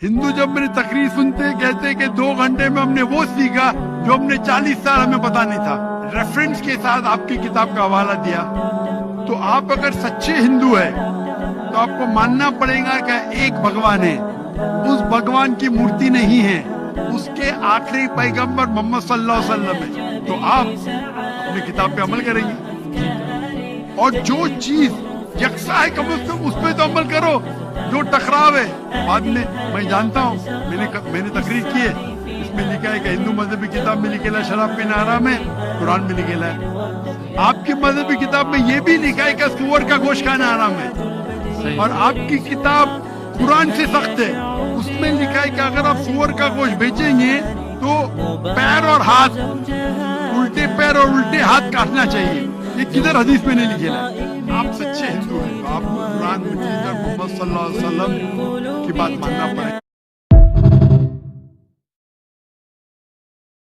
हिंदू जब मेरी तकरीर सुनते कहते कि 2 घंटे में हमने वो सीखा जो हमने 40 साल हमें पता नहीं था। रेफरेंस के साथ आपकी किताब का हवाला दिया। तो आप अगर सच्चे हिंदू है तो आपको मानना पड़ेगा कि एक भगवान है, उस भगवान की मूर्ति नहीं है, उसके आखिरी पैगंबर मोहम्मद सल्लल्लाहु अलैहि वसल्लम है। तो आप अपनी किताब पे अमल करेंगे और जो चीज यकसा है कम से कम उस पर तो अमल करो। जो टकराव है बाद में, मैं जानता हूँ, मैंने तकरीर की है, इसमें लिखा है कि हिंदू मजहबी किताब में लिखेला शराब पीना हराम है, कुरान में लिखेला है। आपकी मजहबी किताब में ये भी लिखा है कि सूअर का गोश्त खाना हराम है, और आपकी किताब कुरान से सख्त है, उसमें लिखा है कि अगर आप सूअर का गोश्त बेचेंगे तो पैर और हाथ, उल्टे पैर और उल्टे हाथ काटना चाहिए। ये किधर हदीस में नहीं लिखेला है। आप सच्चे हिंदू हैं तो आपको कुरान मजीद और मोहम्मद सल्लल्लाहु अलैहि वसल्लम की बात मानना पड़ेगा।